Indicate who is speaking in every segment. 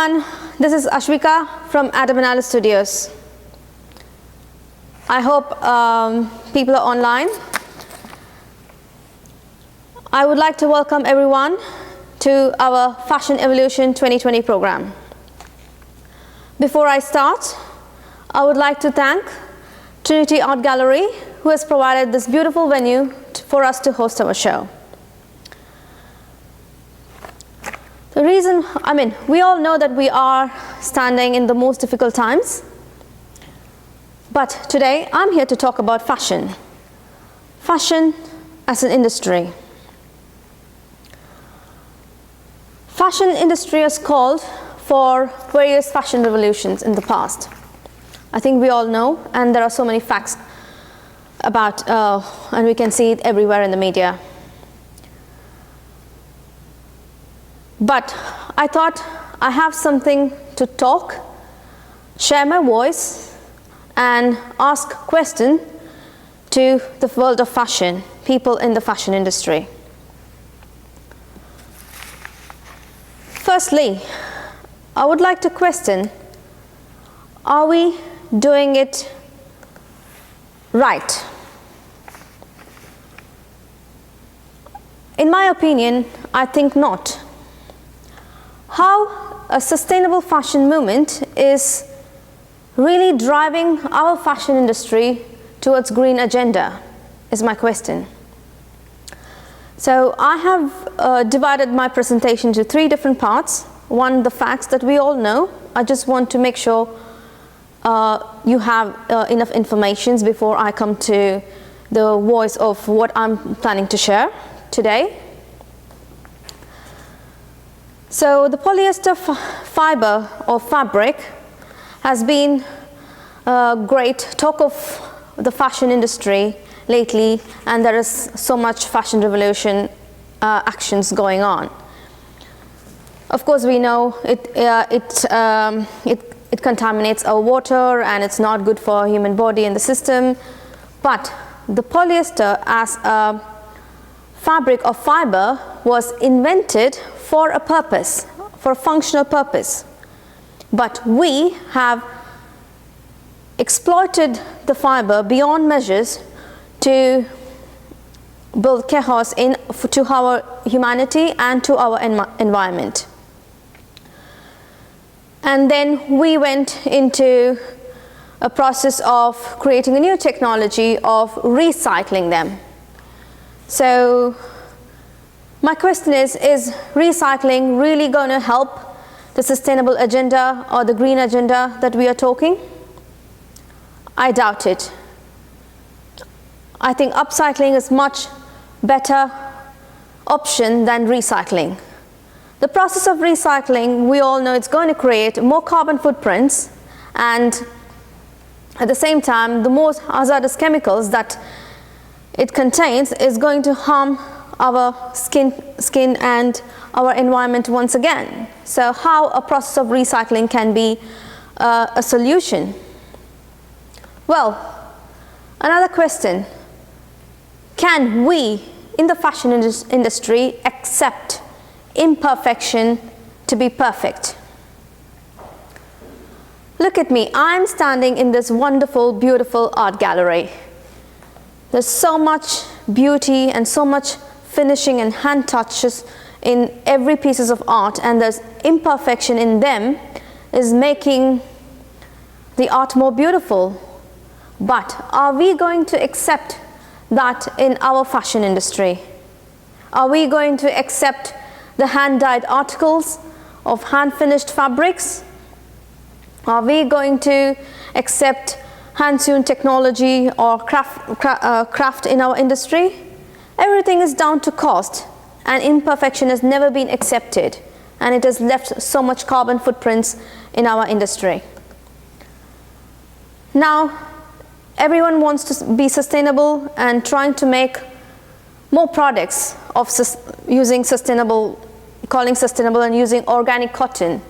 Speaker 1: everyone, this is Asvika from Adam and Alice Studios. I hope people are online. I would like to welcome everyone to our Fashion Evolution 2020 program. Before I start, I would like to thank Trinity Art Gallery, who has provided this beautiful venue for us to host our show. The reason, we all know that we are standing in the most difficult times, but today I'm here to talk about fashion. Fashion as an industry. Fashion industry has called for various fashion revolutions in the past. I think we all know, and there are so many facts about, and we can see it everywhere in the media. But I thought I have something to talk, share my voice, and ask questions to the world of fashion, people in the fashion industry. Firstly, I would like to question, are we doing it right? In my opinion, I think not. How a sustainable fashion movement is really driving our fashion industry towards green agenda is my question. So I have divided my presentation into 3 different parts. One, the facts that we all know. I just want to make sure you have enough information before I come to the voice of what I'm planning to share today. So the polyester fiber or fabric has been a great talk of the fashion industry lately, and there is so much fashion revolution actions going on. Of course, we know it contaminates our water, and it's not good for human body and the system. But the polyester as a fabric or fiber was invented for a purpose, for a functional purpose. But we have exploited the fiber beyond measures to build chaos to our humanity and to our environment. And then we went into a process of creating a new technology of recycling them. So my question is recycling really going to help the sustainable agenda or the green agenda that we are talking? I doubt it. I think upcycling is much better option than recycling. The process of recycling, we all know it's going to create more carbon footprints, and at the same time, the most hazardous chemicals that it contains is going to harm our skin and our environment once again. So how a process of recycling can be a solution? Well, another question. Can we, in the fashion industry, accept imperfection to be perfect? Look at me. I'm standing in this wonderful, beautiful art gallery. There's so much beauty and so much finishing and hand touches in every pieces of art, and there's imperfection in them is making the art more beautiful. But are we going to accept that in our fashion industry? Are we going to accept the hand-dyed articles of hand-finished fabrics? Are we going to accept hand-sewn technology or craft in our industry? Everything is down to cost, and imperfection has never been accepted, and it has left so much carbon footprints in our industry. Now, everyone wants to be sustainable and trying to make more products of calling sustainable and using organic cotton,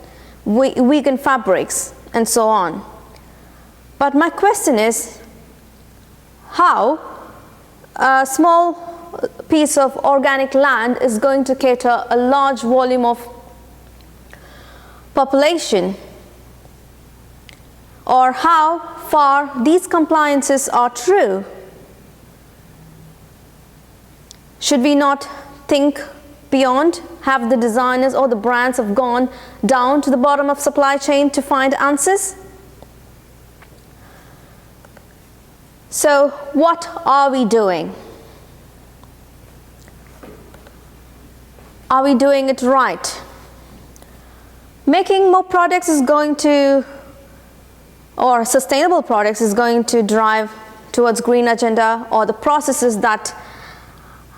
Speaker 1: vegan fabrics, and so on. But my question is, how a small piece of organic land is going to cater a large volume of population, or how far these compliances are true? Should we not think beyond? Have the designers or the brands have gone down to the bottom of supply chain to find answers? So what are we doing? Are we doing it right? Making more products is going to, or sustainable products is going to drive towards green agenda, or the processes that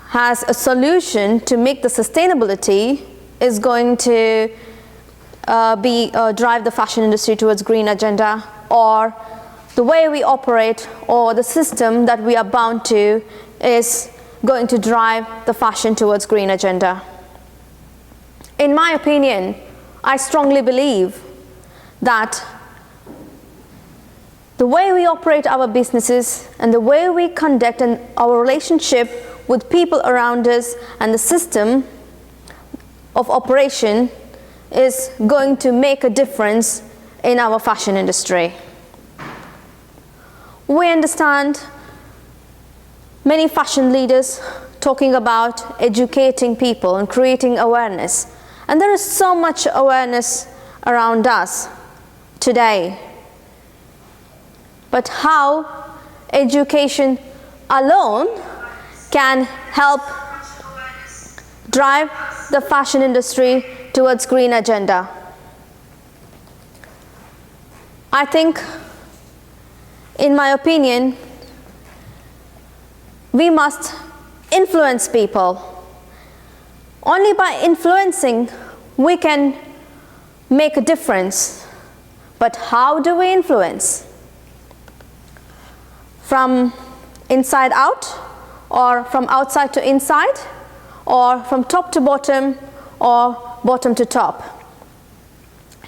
Speaker 1: has a solution to make the sustainability is going to drive the fashion industry towards green agenda, or the way we operate or the system that we are bound to is going to drive the fashion towards green agenda. In my opinion, I strongly believe that the way we operate our businesses and the way we conduct our relationship with people around us and the system of operation is going to make a difference in our fashion industry. We understand many fashion leaders talking about educating people and creating awareness. And there is so much awareness around us today. But how education alone can help drive the fashion industry towards green agenda? I think, in my opinion, we must influence people. Only by influencing we can make a difference. But how do we influence? From inside out, or from outside to inside, or from top to bottom, or bottom to top?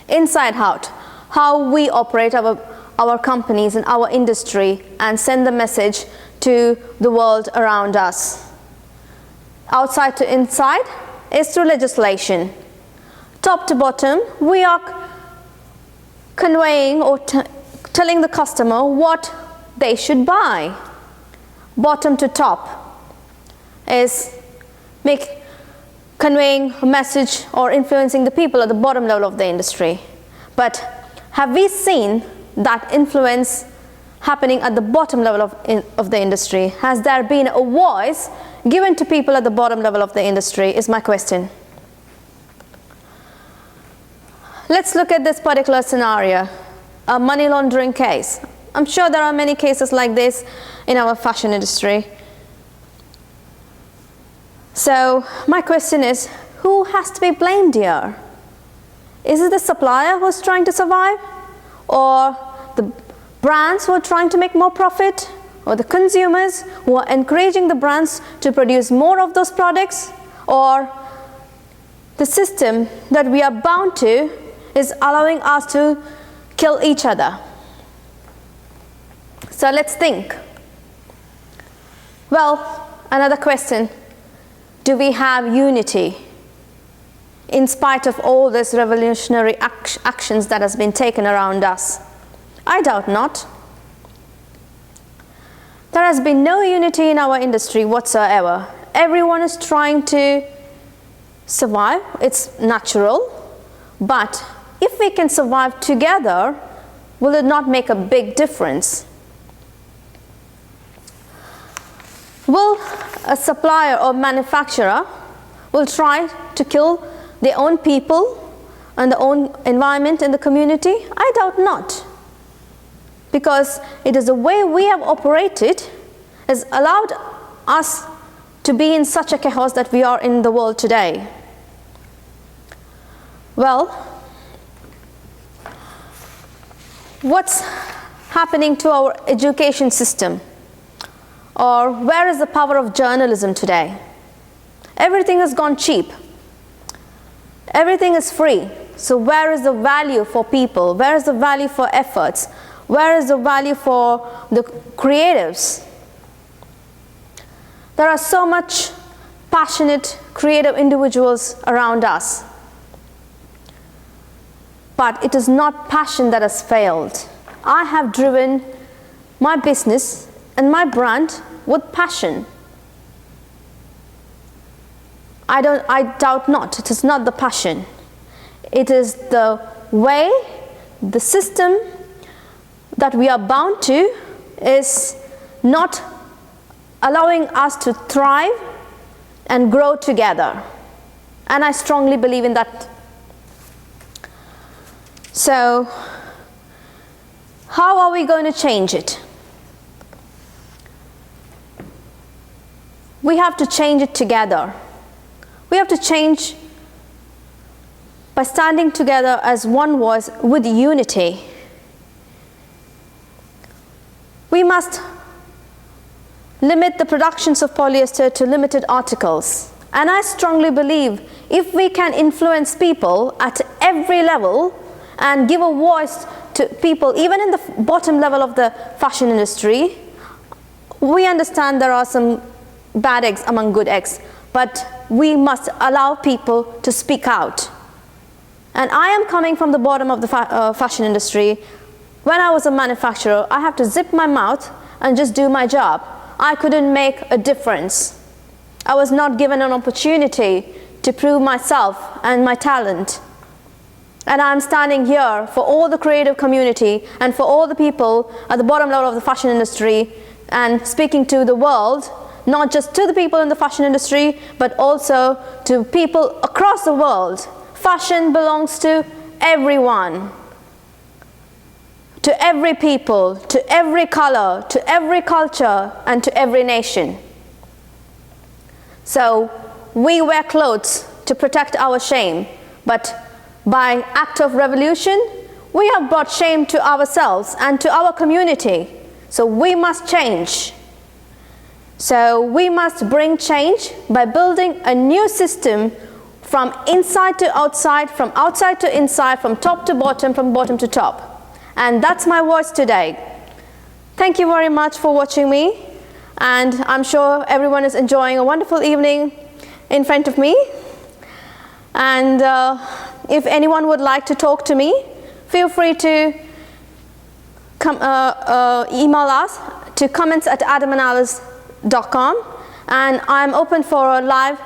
Speaker 1: Inside out, how we operate our companies and our industry and send the message to the world around us. Outside to inside is through legislation. Top to bottom, we are conveying or telling the customer what they should buy. Bottom to top is conveying a message or influencing the people at the bottom level of the industry. But have we seen that influence happening at the bottom level of the industry? Has there been a voice given to people at the bottom level of the industry, is my question. Let's look at this particular scenario, a money laundering case. I'm sure there are many cases like this in our fashion industry. So my question is, who has to be blamed here? Is it the supplier who's trying to survive? Or the brands who are trying to make more profit? Or the consumers who are encouraging the brands to produce more of those products? Or the system that we are bound to is allowing us to kill each other? So let's think. Well, another question. Do we have unity in spite of all these revolutionary actions that has been taken around us? I doubt not. There has been no unity in our industry whatsoever. Everyone is trying to survive. It's natural. But if we can survive together, will it not make a big difference? Will a supplier or manufacturer will try to kill their own people and their own environment in the community? I doubt not. Because it is the way we have operated has allowed us to be in such a chaos that we are in the world today. Well, what's happening to our education system? Or where is the power of journalism today? Everything has gone cheap. Everything is free. So where is the value for people? Where is the value for efforts? Where is the value for the creatives? There are so much passionate, creative individuals around us. but it is not passion that has failed. I have driven my business and my brand with passion. I doubt not, it is not the passion. It is the way, the system that we are bound to is not allowing us to thrive and grow together. And I strongly believe in that. So, how are we going to change it? We have to change it together. We have to change by standing together as one voice with unity. We must limit the productions of polyester to limited articles. And I strongly believe if we can influence people at every level and give a voice to people, even in the bottom level of the fashion industry, we understand there are some bad eggs among good eggs, but we must allow people to speak out. And I am coming from the bottom of the fashion industry. When I was a manufacturer, I have to zip my mouth and just do my job. I couldn't make a difference. I was not given an opportunity to prove myself and my talent. And I'm standing here for all the creative community and for all the people at the bottom level of the fashion industry and speaking to the world, not just to the people in the fashion industry, but also to people across the world. Fashion belongs to everyone, to every people, to every color, to every culture, and to every nation. So we wear clothes to protect our shame, but by act of revolution, we have brought shame to ourselves and to our community. So we must change. So we must bring change by building a new system from inside to outside, from outside to inside, from top to bottom, from bottom to top. And that's my voice today. Thank you very much for watching me. And I'm sure everyone is enjoying a wonderful evening in front of me. And if anyone would like to talk to me, feel free to email us to comments@adamandalice.com, and I'm open for a live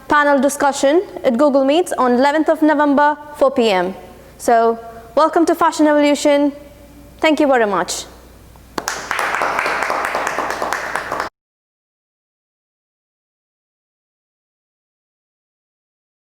Speaker 1: panel discussion at Google Meets on 11th of November, 4 p.m. So welcome to Fashion Evolution. Thank you very much.